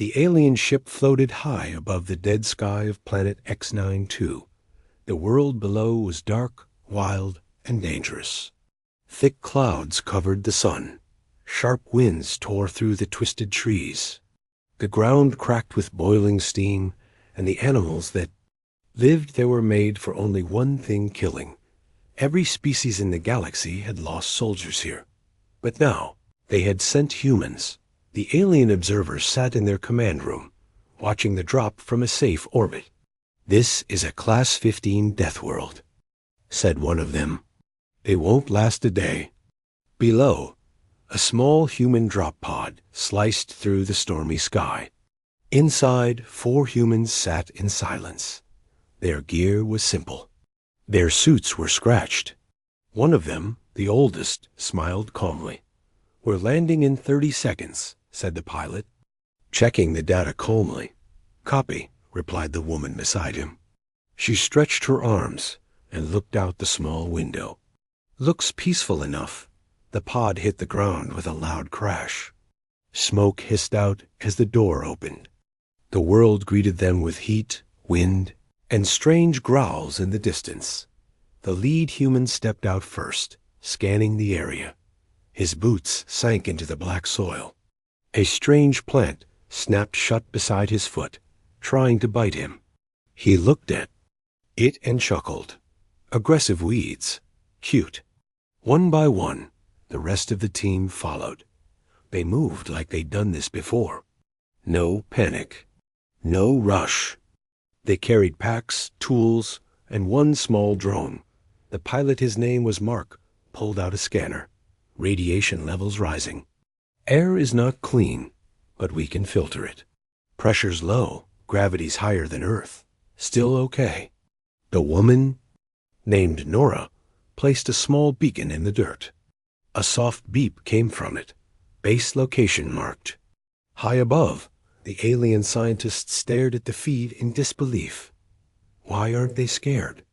The alien ship floated high above the dead sky of planet X92. The world below was dark, wild, and dangerous. Thick clouds covered the sun. Sharp winds tore through the twisted trees. The ground cracked with boiling steam, and the animals that lived there were made for only one thing: killing. Every species in the galaxy had lost soldiers here. But now they had sent humans. The alien observers sat in their command room, watching the drop from a safe orbit. "This is a Class 15 death world," said one of them. "It won't last a day." Below, a small human drop pod sliced through the stormy sky. Inside, 4 humans sat in silence. Their gear was simple. Their suits were scratched. One of them, the oldest, smiled calmly. "We're landing in 30 seconds, said the pilot, checking the data calmly. "Copy," replied the woman beside him. She stretched her arms and looked out the small window. "Looks peaceful enough." The pod hit the ground with a loud crash. Smoke hissed out as the door opened. The world greeted them with heat, wind, and strange growls in the distance. The lead human stepped out first, scanning the area. His boots sank into the black soil. A strange plant snapped shut beside his foot, trying to bite him. He looked at it and chuckled. Aggressive weeds. Cute. One by one, the rest of the team followed. They moved like they'd done this before. No panic. No rush. They carried packs, tools, and one small drone. The pilot, his name was Mark, pulled out a scanner. Radiation levels rising. "Air is not clean, but we can filter it. Pressure's low, gravity's higher than Earth. Still okay." The woman, named Nora, placed a small beacon in the dirt. A soft beep came from it. Base location marked. High above, the alien scientists stared at the feed in disbelief. "Why aren't they scared?"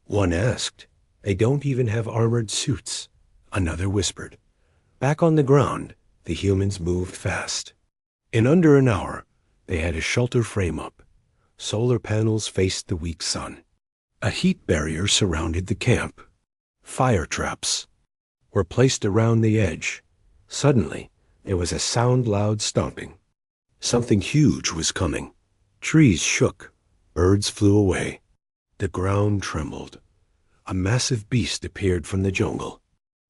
One asked. "They don't even have armored suits," another whispered. Back on the ground, the humans moved fast. In under an hour, they had a shelter frame up. Solar panels faced the weak sun. A heat barrier surrounded the camp. Fire traps were placed around the edge. Suddenly, there was a sound-loud stomping. Something huge was coming. Trees shook. Birds flew away. The ground trembled. A massive beast appeared from the jungle.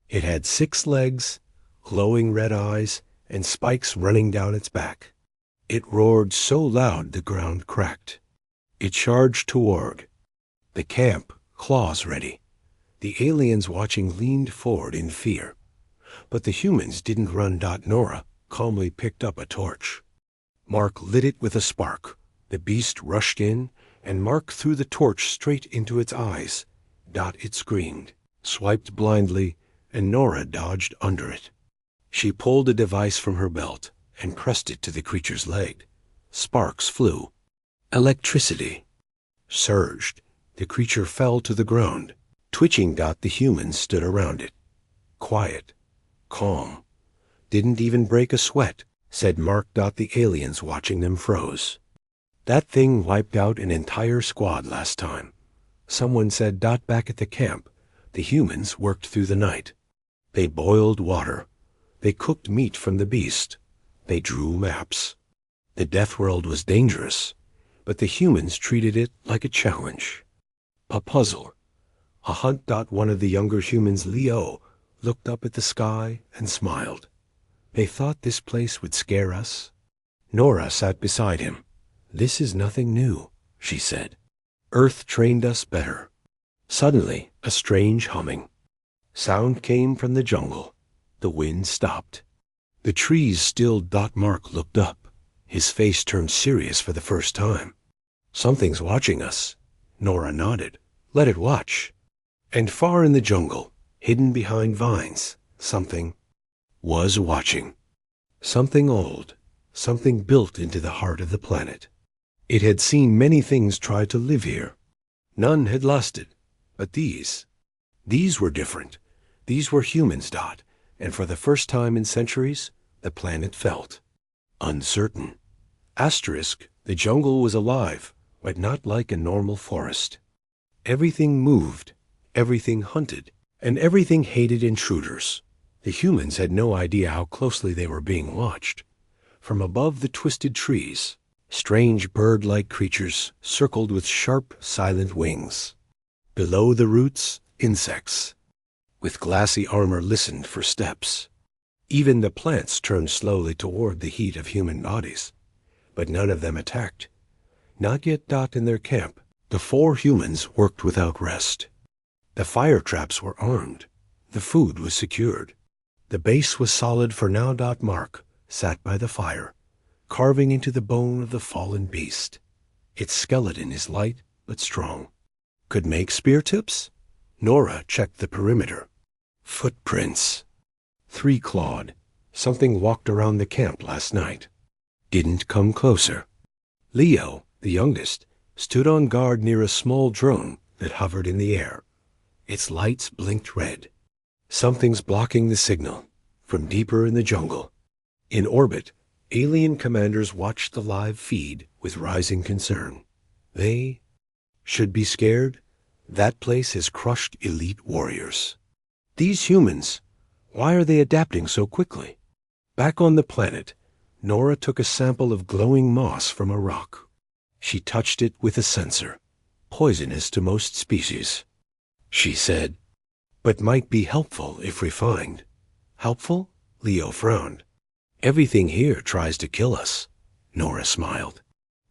It had 6 legs, glowing red eyes, and spikes running down its back. It roared so loud the ground cracked. It charged toward the camp, claws ready. The aliens watching leaned forward in fear. But the humans didn't run. Nora calmly picked up a torch. Mark lit it with a spark. The beast rushed in, and Mark threw the torch straight into its eyes. It screamed, swiped blindly, and Nora dodged under it. She pulled a device from her belt and pressed it to the creature's leg. Sparks flew. Electricity surged. The creature fell to the ground. Twitching. The humans stood around it. Quiet. Calm. "Didn't even break a sweat," said Mark. The aliens watching them froze. "That thing wiped out an entire squad last time." Someone said. Back at the camp, the humans worked through the night. They boiled water. They cooked meat from the beast. They drew maps. The death world was dangerous, but the humans treated it like a challenge. A puzzle. A hunt. One of the younger humans, Leo, looked up at the sky and smiled. "They thought this place would scare us." Nora sat beside him. "This is nothing new," she said. "Earth trained us better." Suddenly, a strange humming. Sound came from the jungle. The wind stopped. The trees stilled. Mark looked up. His face turned serious for the first time. "Something's watching us." Nora nodded. "Let it watch." And far in the jungle, hidden behind vines, something was watching. Something old, something built into the heart of the planet. It had seen many things try to live here. None had lasted, but these were different. These were humans. And for the first time in centuries, the planet felt uncertain. Asterisk, the jungle was alive, but not like a normal forest. Everything moved, everything hunted, and everything hated intruders. The humans had no idea how closely they were being watched. From above the twisted trees, strange bird-like creatures circled with sharp, silent wings. Below the roots, insects, with glassy armor listened for steps. Even the plants turned slowly toward the heat of human bodies, but none of them attacked. Not yet. In their camp, the 4 humans worked without rest. The fire traps were armed. The food was secured. The base was solid for now. Mark sat by the fire, carving into the bone of the fallen beast. Its skeleton is light but strong. Could make spear tips? Nora checked the perimeter. Footprints. 3-clawed. Something walked around the camp last night. Didn't come closer. Leo, the youngest, stood on guard near a small drone that hovered in the air. Its lights blinked red. Something's blocking the signal from deeper in the jungle. In orbit, alien commanders watched the live feed with rising concern. They should be scared. That place has crushed elite warriors. These humans, why are they adapting so quickly? Back on the planet, Nora took a sample of glowing moss from a rock. She touched it with a sensor, poisonous to most species. She said, but might be helpful if refined. Helpful? Leo frowned. Everything here tries to kill us. Nora smiled.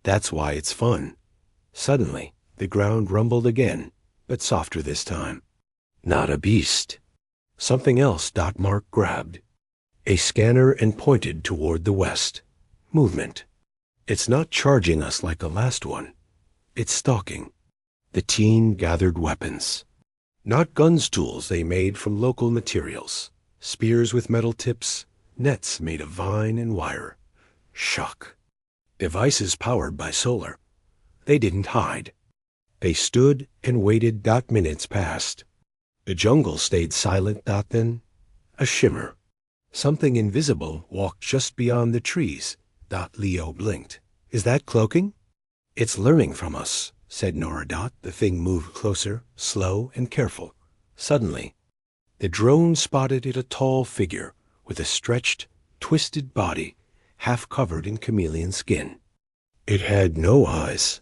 That's why it's fun. Suddenly, the ground rumbled again, but softer this time. Not a beast. Something else. Mark grabbed a scanner and pointed toward the west. Movement. It's not charging us like the last one. It's stalking. The team gathered weapons. Not guns, tools they made from local materials. Spears with metal tips, nets made of vine and wire. Shock. Devices powered by solar. They didn't hide. They stood and waited. Minutes passed. The jungle stayed silent. Then, a shimmer. Something invisible walked just beyond the trees. Leo blinked. Is that cloaking? It's learning from us, said Nora. The thing moved closer, slow and careful. Suddenly, the drone spotted it, a tall figure with a stretched, twisted body, half covered in chameleon skin. It had no eyes,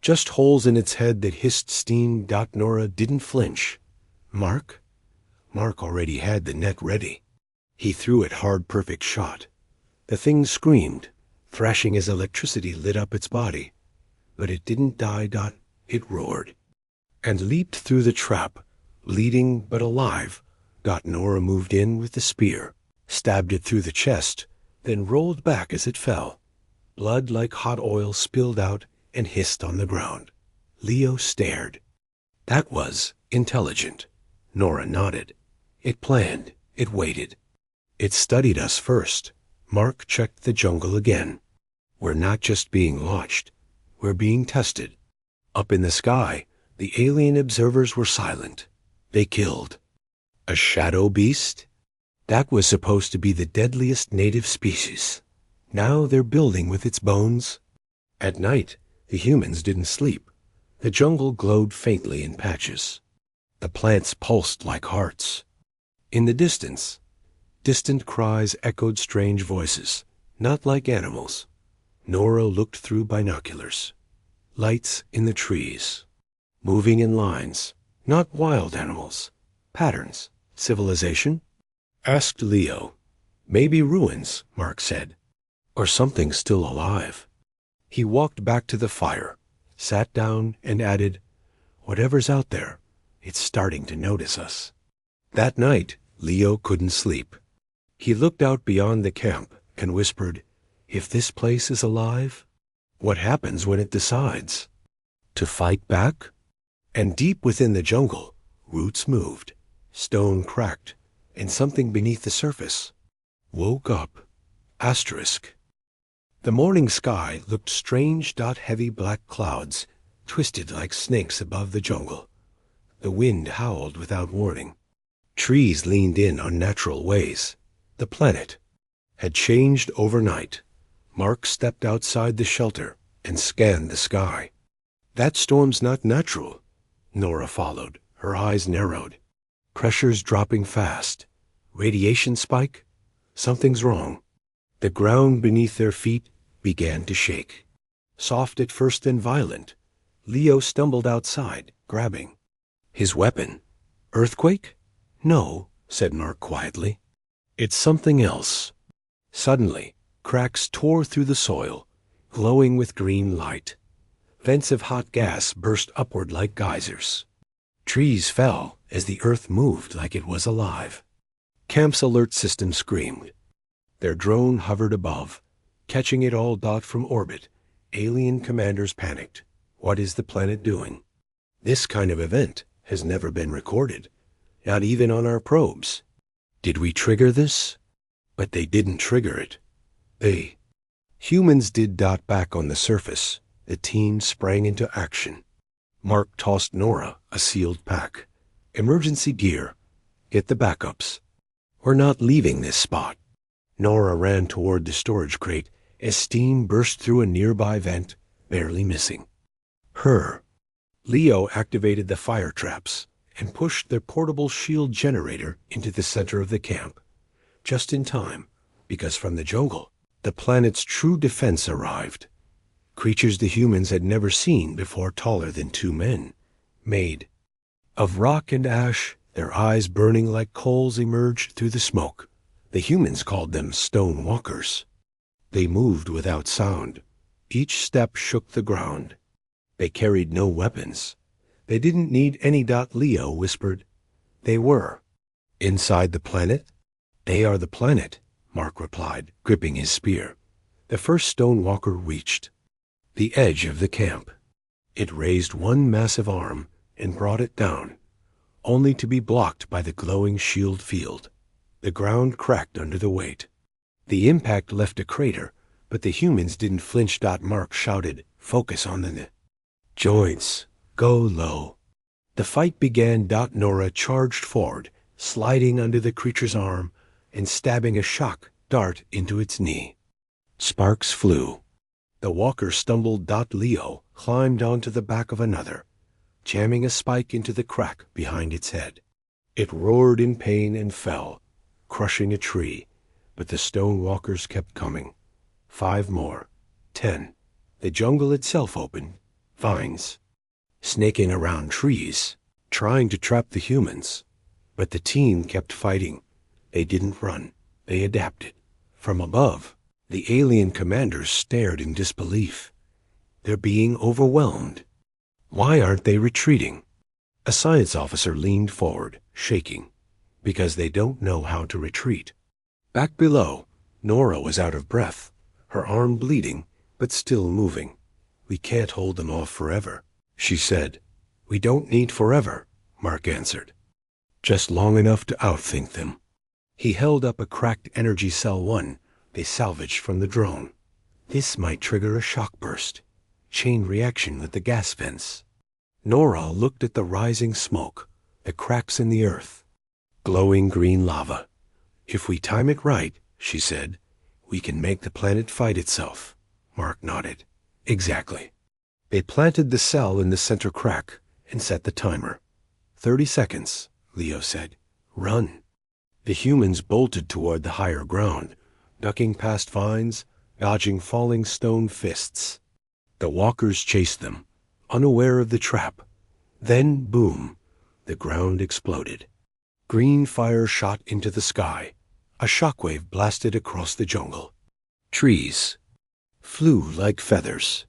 just holes in its head that hissed steam. Nora didn't flinch. Mark? Mark already had the net ready. He threw it hard, perfect shot. The thing screamed, thrashing as electricity lit up its body. But it didn't die. It roared and leaped through the trap, bleeding but alive. Nora moved in with the spear, stabbed it through the chest, then rolled back as it fell. Blood like hot oil spilled out and hissed on the ground. Leo stared. That was intelligent. Nora nodded. It planned. It waited. It studied us first. Mark checked the jungle again. We're not just being watched. We're being tested. Up in the sky, the alien observers were silent. They killed. A shadow beast? That was supposed to be the deadliest native species. Now they're building with its bones. At night, the humans didn't sleep. The jungle glowed faintly in patches. The plants pulsed like hearts. In the distance, distant cries echoed strange voices, not like animals. Nora looked through binoculars. Lights in the trees, moving in lines, not wild animals. Patterns. Civilization? Asked Leo. Maybe ruins, Mark said. Or something still alive. He walked back to the fire, sat down and added, whatever's out there, it's starting to notice us. That night, Leo couldn't sleep. He looked out beyond the camp and whispered, if this place is alive, what happens when it decides to fight back? And deep within the jungle, roots moved, stone cracked, and something beneath the surface woke up. Asterisk. The morning sky looked strange. Heavy black clouds twisted like snakes above the jungle. The wind howled without warning. Trees leaned in unnatural ways. The planet had changed overnight. Mark stepped outside the shelter and scanned the sky. That storm's not natural. Nora followed, her eyes narrowed. Pressure's dropping fast. Radiation spike? Something's wrong. The ground beneath their feet began to shake. Soft at first and violent. Leo stumbled outside, grabbing his weapon. Earthquake? No, said Mark quietly. It's something else. Suddenly, cracks tore through the soil, glowing with green light. Vents of hot gas burst upward like geysers. Trees fell as the earth moved like it was alive. Camp's alert system screamed. Their drone hovered above, catching it all from orbit. Alien commanders panicked. What is the planet doing? This kind of event has never been recorded, not even on our probes. Did we trigger this? But they didn't trigger it. Humans did. Back on the surface, the team sprang into action. Mark tossed Nora a sealed pack. Emergency gear. Get the backups. We're not leaving this spot. Nora ran toward the storage crate as steam burst through a nearby vent, barely missing her. Leo activated the fire traps and pushed their portable shield generator into the center of the camp. Just in time, because from the jungle, the planet's true defense arrived. Creatures the humans had never seen before, taller than 2 men. Made of rock and ash, their eyes burning like coals, emerged through the smoke. The humans called them stone walkers. They moved without sound. Each step shook the ground. They carried no weapons. They didn't need any. Leo whispered. They were. Inside the planet? They are the planet, Mark replied, gripping his spear. The first stone walker reached the edge of the camp. It raised one massive arm and brought it down, only to be blocked by the glowing shield field. The ground cracked under the weight. The impact left a crater, but the humans didn't flinch. Mark shouted, "Focus on the joints. Go low." The fight began. Nora charged forward, sliding under the creature's arm and stabbing a shock dart into its knee. Sparks flew. The walker stumbled. Leo climbed onto the back of another, jamming a spike into the crack behind its head. It roared in pain and fell, crushing a tree, but the stone walkers kept coming. 5 more. 10. The jungle itself opened. Vines snaking around trees, trying to trap the humans. But the team kept fighting. They didn't run. They adapted. From above, the alien commanders stared in disbelief. They're being overwhelmed. Why aren't they retreating? A science officer leaned forward, shaking. Because they don't know how to retreat. Back below, Nora was out of breath, her arm bleeding, but still moving. We can't hold them off forever, she said. We don't need forever, Mark answered. Just long enough to outthink them. He held up a cracked energy cell 1 they salvaged from the drone. This might trigger a shock burst. Chain reaction with the gas vents. Nora looked at the rising smoke, the cracks in the earth. Glowing green lava. If we time it right, she said, we can make the planet fight itself. Mark nodded. Exactly. They planted the cell in the center crack and set the timer. 30 seconds, Leo said. Run. The humans bolted toward the higher ground, ducking past vines, dodging falling stone fists. The walkers chased them, unaware of the trap. Then, boom, the ground exploded. Green fire shot into the sky. A shockwave blasted across the jungle. Trees flew like feathers.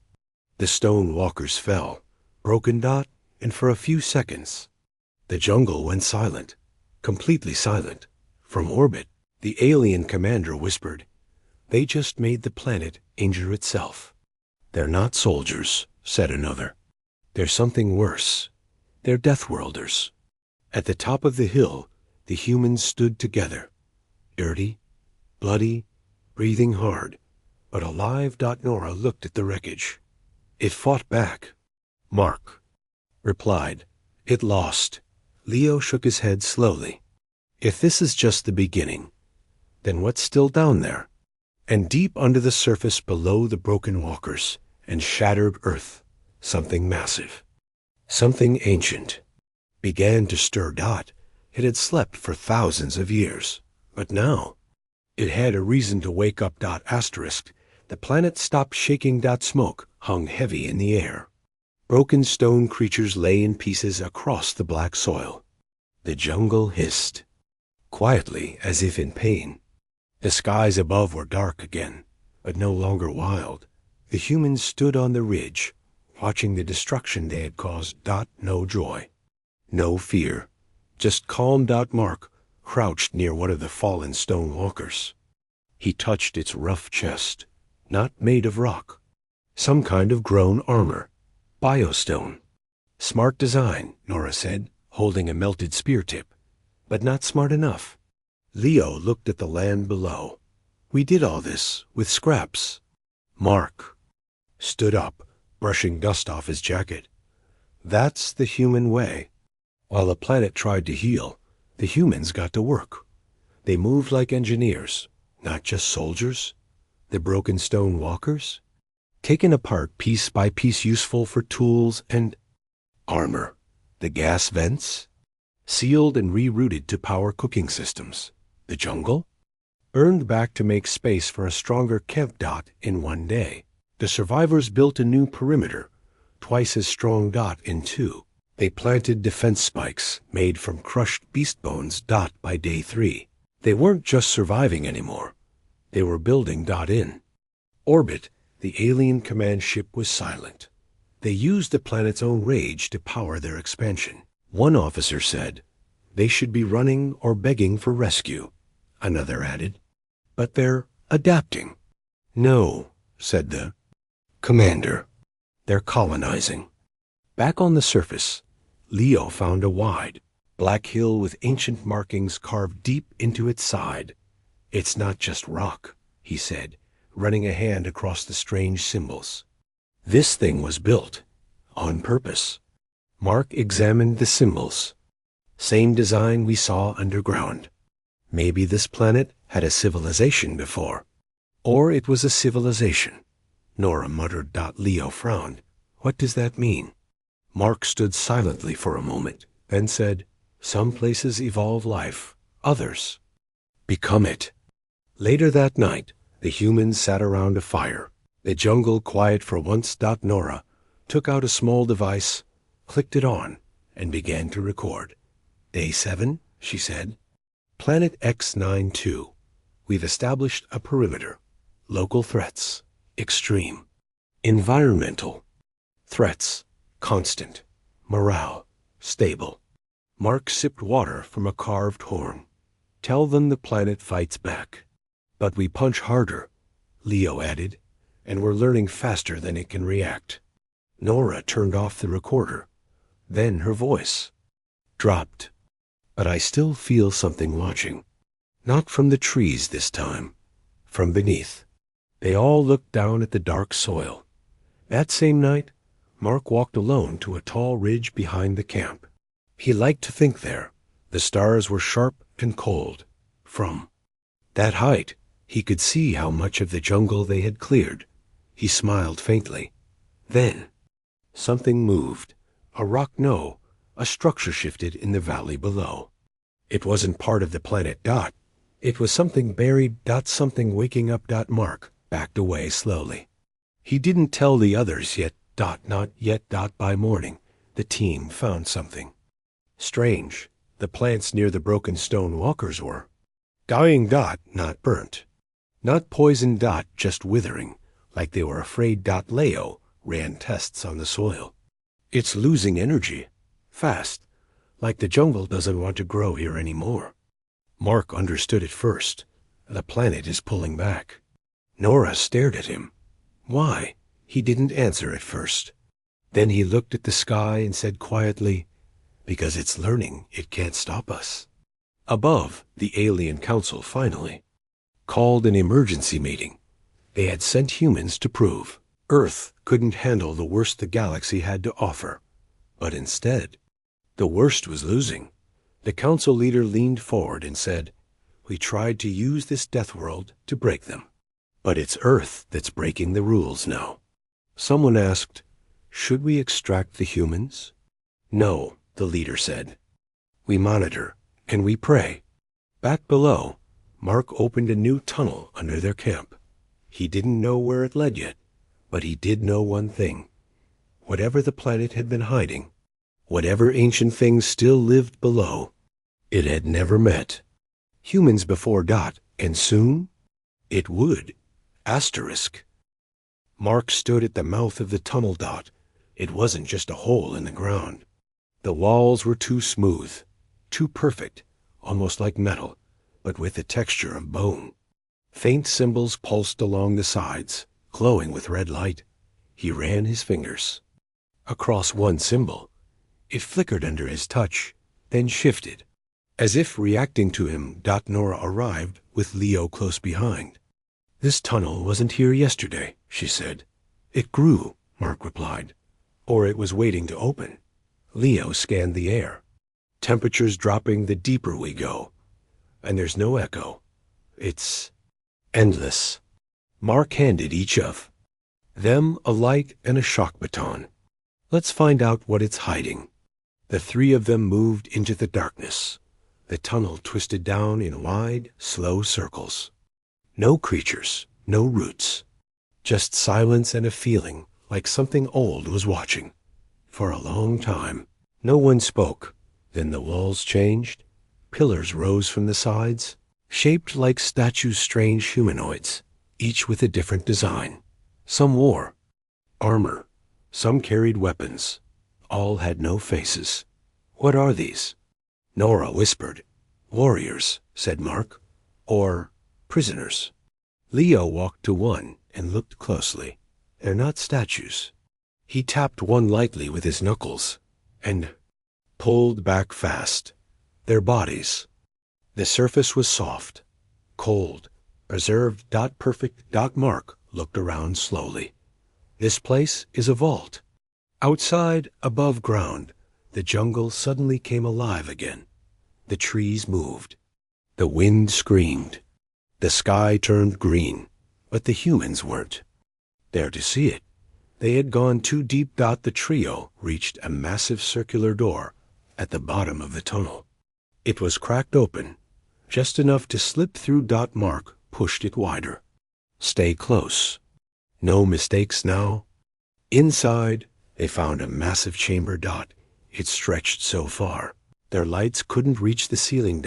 The stone walkers fell, broken. And for a few seconds, the jungle went silent, completely silent. From orbit, the alien commander whispered, "They just made the planet injure itself." "They're not soldiers," said another. "They're something worse. They're deathworlders." At the top of the hill, the humans stood together, dirty, bloody, breathing hard, but alive. Nora looked at the wreckage. It fought back. Mark replied. It lost. Leo shook his head slowly. If this is just the beginning, then what's still down there? And deep under the surface below the broken walkers and shattered earth, something massive, something ancient, began to stir. It had slept for thousands of years, but now it had a reason to wake up. Asterisk. The planet stopped shaking. Smoke hung heavy in the air. Broken stone creatures lay in pieces across the black soil. The jungle hissed, quietly as if in pain. The skies above were dark again, but no longer wild. The humans stood on the ridge, watching the destruction they had caused. No joy, no fear, just calm. Mark crouched near one of the fallen stone walkers. He touched its rough chest, not made of rock, some kind of grown armor, biostone. Smart design, Nora said, holding a melted spear tip, but not smart enough. Leo looked at the land below. We did all this with scraps. Mark stood up, brushing dust off his jacket. That's the human way. While the planet tried to heal, the humans got to work. They moved like engineers, not just soldiers. The broken stone walkers, taken apart piece by piece, useful for tools and armor. The gas vents, sealed and rerouted to power cooking systems. The jungle, earned back to make space for a stronger camp. In one day, the survivors built a new perimeter, twice as strong. In 2, they planted defense spikes made from crushed beast bones. By day 3, they weren't just surviving anymore. They were building. In orbit, the alien command ship was silent. They used the planet's own rage to power their expansion. One officer said, "They should be running or begging for rescue." Another added, "But they're adapting." "No," said the commander. "They're colonizing." Back on the surface, Leo found a wide, black hill with ancient markings carved deep into its side. "It's not just rock," he said, running a hand across the strange symbols. "This thing was built on purpose." Mark examined the symbols. Same design we saw underground. Maybe this planet had a civilization before. Or it was a civilization, Nora muttered. Leo frowned. "What does that mean?" Mark stood silently for a moment, then said, "Some places evolve life, others become it." Later that night, the humans sat around a fire, the jungle quiet for once. Nora took out a small device, clicked it on, and began to record. "Day 7, she said. Planet X92. We've established a perimeter. Local threats, extreme. Environmental threats, constant. Morale, stable." Mark sipped water from a carved horn. "Tell them the planet fights back. But we punch harder," Leo added, "and we're learning faster than it can react." Nora turned off the recorder. Then her voice dropped. "But I still feel something watching. Not from the trees this time. From beneath." They all looked down at the dark soil. That same night, Mark walked alone to a tall ridge behind the camp. He liked to think there. The stars were sharp and cold. From that height, he could see how much of the jungle they had cleared. He smiled faintly. Then, something moved. A rock, no, a structure shifted in the valley below. It wasn't part of the planet. It was something buried. Something waking up. Mark backed away slowly. He didn't tell the others yet. Not yet. By morning, the team found something strange. The plants near the broken stone walkers were dying. Not burnt, not poisoned. Just withering, like they were afraid. Leo ran tests on the soil. "It's losing energy. Fast. Like the jungle doesn't want to grow here anymore." Mark understood at first. The planet is pulling back. Nora stared at him. Why? He didn't answer at first. Then he looked at the sky and said quietly, "Because it's learning it can't stop us." Above, the alien council finally called an emergency meeting. They had sent humans to prove Earth couldn't handle the worst the galaxy had to offer. But instead, the worst was losing. The council leader leaned forward and said, "We tried to use this death world to break them. But it's Earth that's breaking the rules now. Someone asked, should we extract the humans? No, the leader said. We monitor, and we pray. Back below, Mark opened a new tunnel under their camp. He didn't know where it led yet, but he did know one thing. Whatever the planet had been hiding, whatever ancient things still lived below, it had never met. Humans before Dot, and soon, it would. Asterisk. Mark stood at the mouth of the tunnel. Dot. It wasn't just a hole in the ground. The walls were too smooth, too perfect, almost like metal, but with the texture of bone. Faint symbols pulsed along the sides, glowing with red light. He ran his fingers across one symbol. It flickered under his touch, then shifted. As if reacting to him, Nora arrived with Leo close behind. This tunnel wasn't here yesterday, she said. It grew, Mark replied. Or it was waiting to open. Leo scanned the air. Temperatures dropping the deeper we go. And there's no echo. It's endless. Mark handed each of them a light and a shock baton. Let's find out what it's hiding. The three of them moved into the darkness. The tunnel twisted down in wide, slow circles. No creatures, no roots. Just silence and a feeling like something old was watching. For a long time, no one spoke. Then the walls changed. Pillars rose from the sides, shaped like statues, strange humanoids, each with a different design. Some wore armor. Some carried weapons. All had no faces. What are these? Nora whispered. Warriors, said Mark. Or prisoners. Leo walked to one and looked closely. They're not statues. He tapped one lightly with his knuckles and pulled back fast. Their bodies. The surface was soft, cold, preserved. Perfect. Mark looked around slowly. This place is a vault. Outside, above ground, the jungle suddenly came alive again. The trees moved. The wind screamed. The sky turned green, but the humans weren't there to see it. They had gone too deep. The trio reached a massive circular door at the bottom of the tunnel. It was cracked open, just enough to slip through. Mark pushed it wider. Stay close. No mistakes now. Inside, they found a massive chamber. It stretched so far, their lights couldn't reach the ceiling.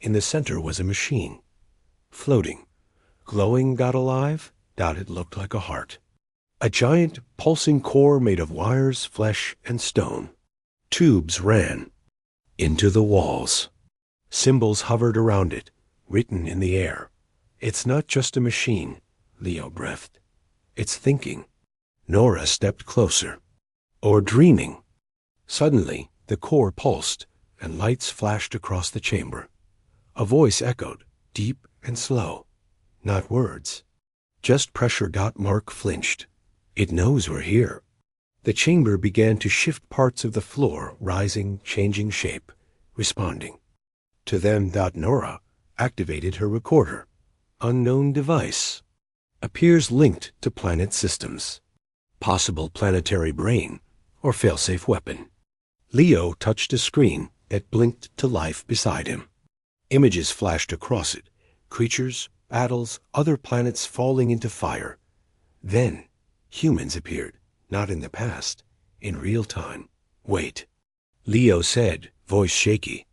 In the center was a machine. Floating, glowing. Alive. It looked like a heart. A giant, pulsing core made of wires, flesh, and stone. Tubes ran into the walls. Symbols hovered around it, written in the air. It's not just a machine, Leo breathed. It's thinking. Nora stepped closer. Or dreaming. Suddenly, the core pulsed, and lights flashed across the chamber. A voice echoed, deep and slow. Not words. Just pressure. Mark flinched. It knows we're here. The chamber began to shift, parts of the floor rising, changing shape, responding. To them. Nora activated her recorder. Unknown device. Appears linked to planet systems. Possible planetary brain or failsafe weapon. Leo touched a screen that blinked to life beside him. Images flashed across it. Creatures, battles, other planets falling into fire. Then, humans appeared, not in the past, in real time. Wait, Leo said, voice shaky.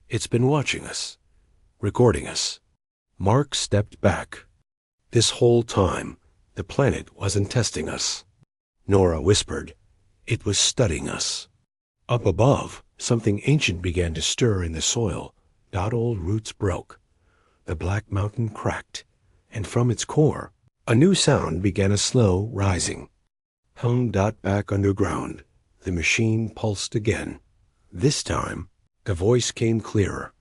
It's been watching us, recording us. Mark stepped back. This whole time, the planet wasn't testing us. Nora whispered. It was studying us. Up above, something ancient began to stir in the soil. Old roots broke. The black mountain cracked, and from its core, a new sound began, a slow rising. Hung. Back underground, the machine pulsed again. This time, the voice came clearer.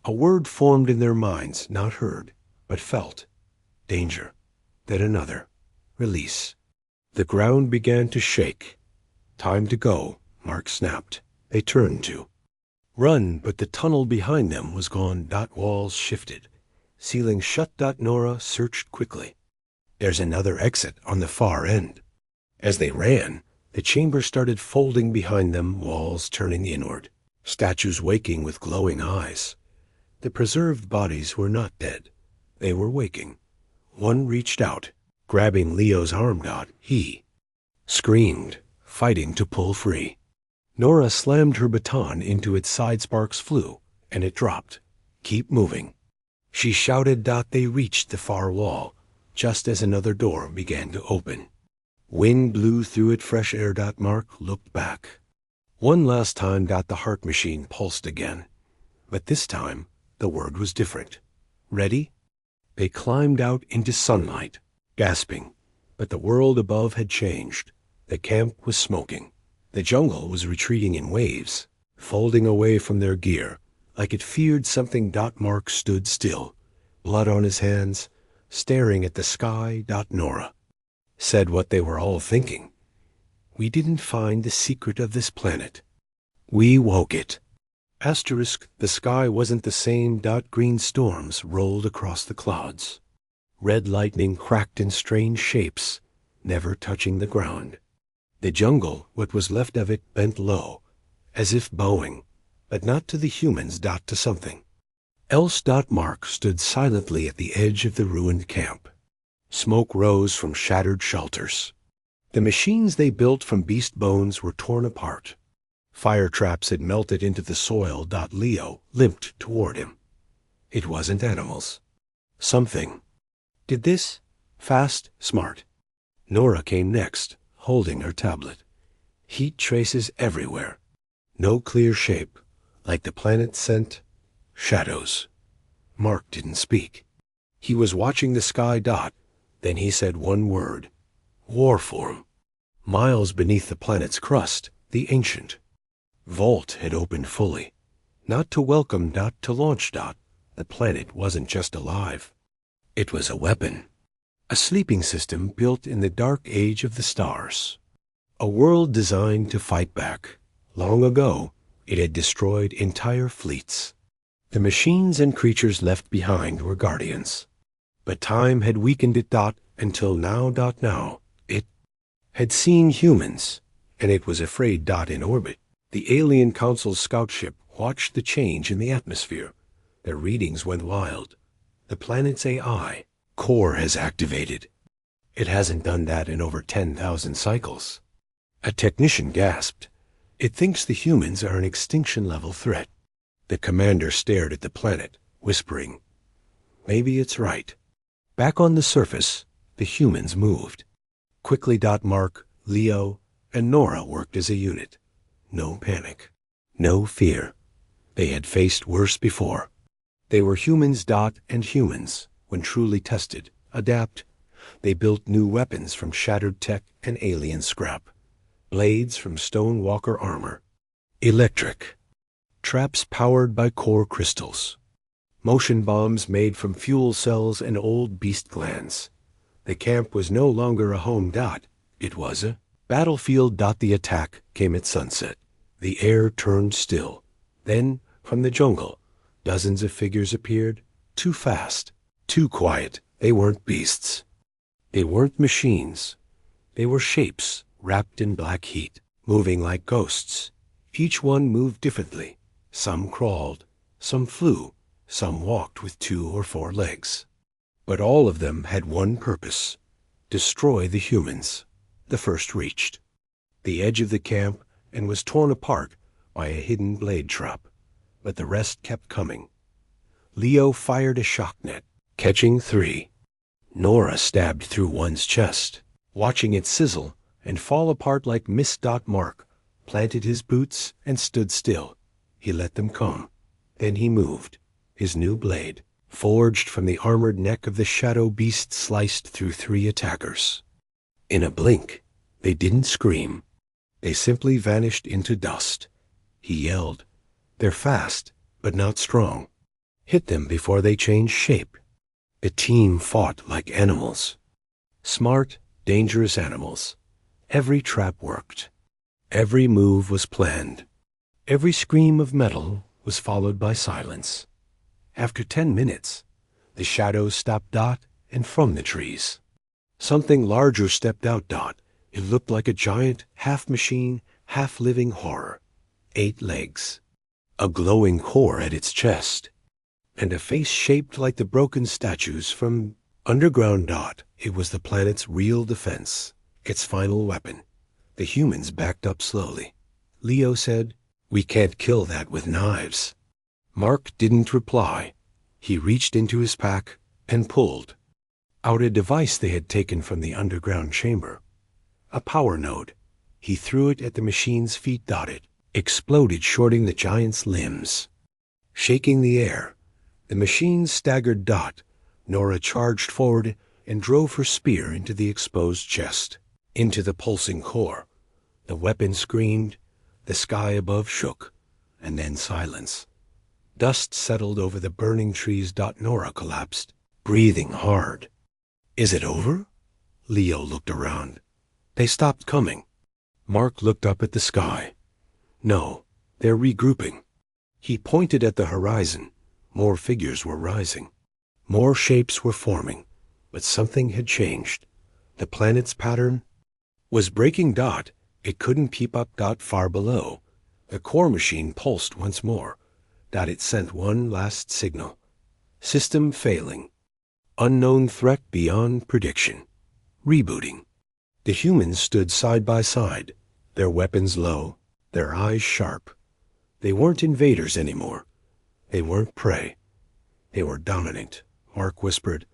A word formed in their minds, not heard, but felt. Danger. Then another. Release. The ground began to shake. Time to go, Mark snapped. They turned to run, but the tunnel behind them was gone. Walls shifted. Ceiling shut. Nora searched quickly. There's another exit on the far end. As they ran, the chamber started folding behind them, walls turning inward, statues waking with glowing eyes. The preserved bodies were not dead. They were waking. One reached out, grabbing Leo's arm. He screamed, fighting to pull free. Nora slammed her baton into its side, sparks flew, and it dropped. Keep moving. She shouted. They reached the far wall, just as another door began to open. Wind blew through it, fresh air. Mark looked back. One last time. The heart machine pulsed again. But this time, the word was different. Ready? They climbed out into sunlight, gasping. But the world above had changed. The camp was smoking. The jungle was retreating in waves, folding away from their gear, like it feared something. Mark stood still, blood on his hands, staring at the sky. Nora said what they were all thinking. We didn't find the secret of this planet. We woke it. Asterisk, the sky wasn't the same. Green storms rolled across the clouds. Red lightning cracked in strange shapes, never touching the ground. The jungle, what was left of it, bent low, as if bowing, but not to the humans. To something else. Mark stood silently at the edge of the ruined camp. Smoke rose from shattered shelters. The machines they built from beast bones were torn apart. Fire traps had melted into the soil. Leo limped toward him. It wasn't animals. Something did this, fast, smart. Nora came next, holding her tablet. Heat traces everywhere. No clear shape, like the planet sent shadows. Mark didn't speak. He was watching the sky. Then he said one word. Warform. Miles beneath the planet's crust, the ancient vault had opened fully. Not to welcome. To launch. The planet wasn't just alive. It was a weapon. A sleeping system built in the dark age of the stars. A world designed to fight back. Long ago, it had destroyed entire fleets. The machines and creatures left behind were guardians. But time had weakened it. Until now. Now, it had seen humans, and it was afraid. In orbit, the alien council's scout ship watched the change in the atmosphere. Their readings went wild. The planet's AI core has activated. It hasn't done that in over 10,000 cycles. A technician gasped. It thinks the humans are an extinction-level threat. The commander stared at the planet, whispering, maybe it's right. Back on the surface, the humans moved. Quickly. Mark, Leo, and Nora worked as a unit. No panic. No fear. They had faced worse before. They were humans. And humans, when truly tested, adapt. They built new weapons from shattered tech and alien scrap. Blades from stone walker armor. Electric. Traps powered by core crystals. Motion bombs made from fuel cells and old beast glands. The camp was no longer a home. It was a battlefield. The attack came at sunset. The air turned still. Then, from the jungle, dozens of figures appeared. Too fast, too quiet. They weren't beasts. They weren't machines. They were shapes wrapped in black heat, moving like ghosts. Each one moved differently. Some crawled, some flew, some walked with 2 or 4 legs. But all of them had one purpose: destroy the humans. The first reached the edge of the camp and was torn apart by a hidden blade trap. But the rest kept coming. Leo fired a shock net, catching 3. Nora stabbed through one's chest, watching it sizzle and fall apart like mist. Mark planted his boots and stood still. He let them come. Then he moved. His new blade, forged from the armored neck of the shadow beast, sliced through 3 attackers. In a blink, they didn't scream. They simply vanished into dust. He yelled, "They're fast, but not strong. Hit them before they change shape." The team fought like animals. Smart, dangerous animals. Every trap worked. Every move was planned. Every scream of metal was followed by silence. After 10 minutes, the shadows stopped. And from the trees, Something larger stepped out. It looked like a giant, half-machine, half-living horror. 8 legs, a glowing core at its chest, and a face shaped like the broken statues from underground. It was the planet's real defense, its final weapon. The humans backed up slowly. Leo said, "We can't kill that with knives." Mark didn't reply. He reached into his pack and pulled out a device they had taken from the underground chamber. A power node. He threw it at the machine's feet. It exploded, shorting the giant's limbs. Shaking the air, the machine staggered. Nora charged forward and drove her spear into the exposed chest, into the pulsing core. The weapon screamed, the sky above shook, and then silence. Dust settled over the burning trees. Nora collapsed, breathing hard. "Is it over?" Leo looked around. They stopped coming. Mark looked up at the sky. "No, they're regrouping." He pointed at the horizon. More figures were rising. More shapes were forming. But something had changed. The planet's pattern was breaking. It couldn't keep up. Far below, the core machine pulsed once more. It sent one last signal. System failing. Unknown threat beyond prediction. Rebooting. The humans stood side by side, their weapons low, their eyes sharp. They weren't invaders anymore. They weren't prey. They were dominant. Mark whispered,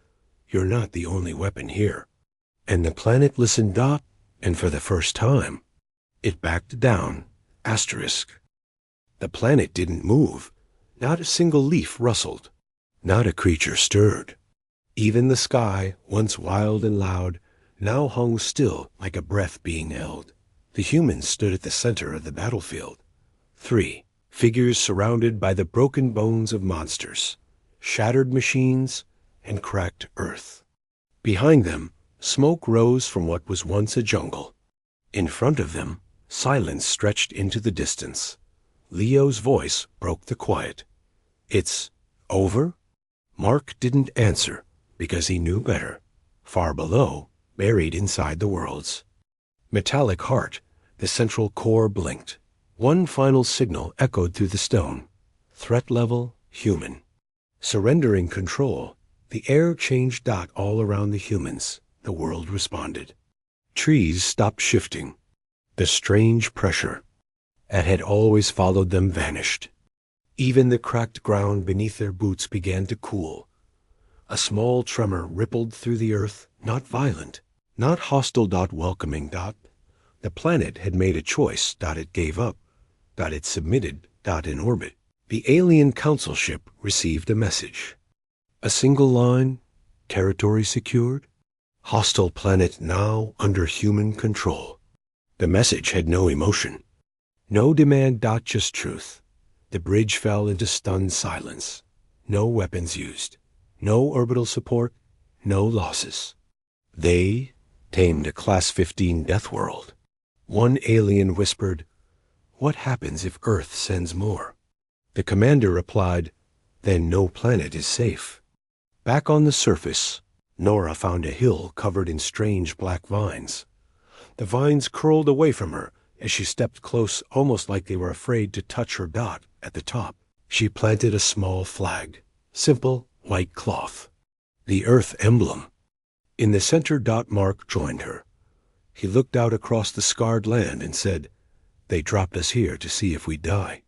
"You're not the only weapon here." And the planet listened. And for the first time, it backed down. Asterisk. The planet didn't move. Not a single leaf rustled. Not a creature stirred. Even the sky, once wild and loud, now hung still like a breath being held. The humans stood at the center of the battlefield. 3 figures surrounded by the broken bones of monsters, shattered machines, and cracked earth. Behind them, smoke rose from what was once a jungle. In front of them, silence stretched into the distance. Leo's voice broke the quiet. "It's over?" Mark didn't answer, because he knew better. Far below, buried inside the worlds. Metallic heart, the central core blinked. One final signal echoed through the stone. Threat level, human. Surrendering control, the air changed. All around the humans, the world responded. Trees stopped shifting. The strange pressure that had always followed them vanished. Even the cracked ground beneath their boots began to cool. A small tremor rippled through the earth, not violent, not hostile. Welcoming. The planet had made a choice. It gave up. It submitted. In orbit, the alien council ship received a message. A single line, territory secured, hostile planet now under human control. The message had no emotion, no demand. Just truth. The bridge fell into stunned silence. No weapons used, no orbital support, no losses. They tamed a Class 15 deathworld. One alien whispered, "What happens if Earth sends more?" The commander replied, "Then no planet is safe." Back on the surface, Nora found a hill covered in strange black vines. The vines curled away from her as she stepped close, almost like they were afraid to touch her. At the top, she planted a small flag, simple white cloth, the Earth emblem. In the center. Mark joined her. He looked out across the scarred land and said, "They dropped us here to see if we'd die."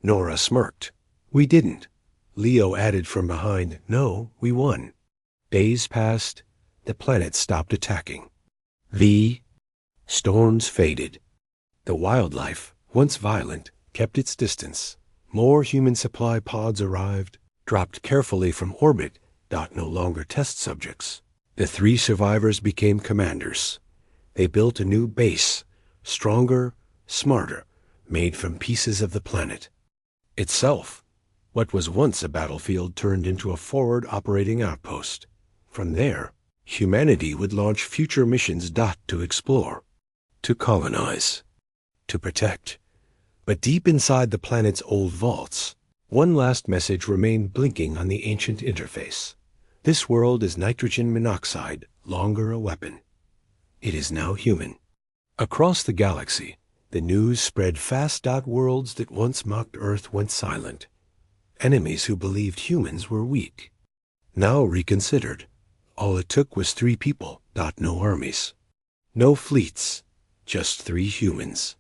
Nora smirked. "We didn't." Leo added from behind, "No, we won." Days passed. The planet stopped attacking. The storms faded. The wildlife, once violent, kept its distance. More human supply pods arrived, dropped carefully from orbit. No longer test subjects. The 3 survivors became commanders. They built a new base, stronger, smarter, made from pieces of the planet itself. What was once a battlefield turned into a forward operating outpost. From there, humanity would launch future missions. To explore, to colonize, to protect. But deep inside the planet's old vaults, one last message remained blinking on the ancient interface. This world is nitrogen monoxide, longer a weapon. It is now human. Across the galaxy, the news spread fast. Worlds that once mocked Earth went silent. Enemies who believed humans were weak now reconsidered. All it took was 3 people. No armies, no fleets, just 3 humans.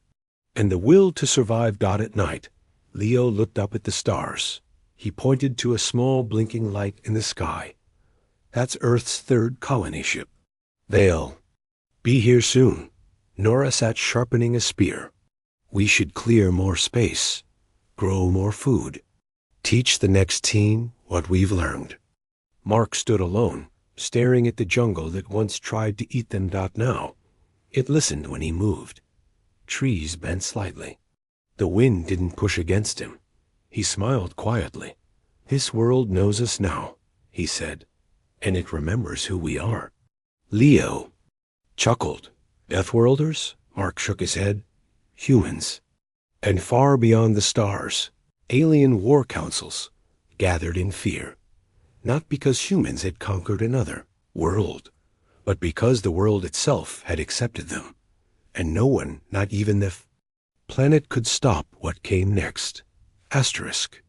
And the will to survive. At night, Leo looked up at the stars. He pointed to a small blinking light in the sky. That's Earth's 3rd colony ship. They'll be here soon. Nora sat sharpening a spear. We should clear more space, grow more food, teach the next teen what we've learned. Mark stood alone, staring at the jungle that once tried to eat them. Now, it listened when he moved. Trees bent slightly. The wind didn't push against him. He smiled quietly. This world knows us now, he said, and it remembers who we are. Leo chuckled. Deathworlders? Mark shook his head. Humans. And far beyond the stars, alien war councils gathered in fear. Not because humans had conquered another world, but because the world itself had accepted them. And no one, not even the planet, could stop what came next. Asterisk.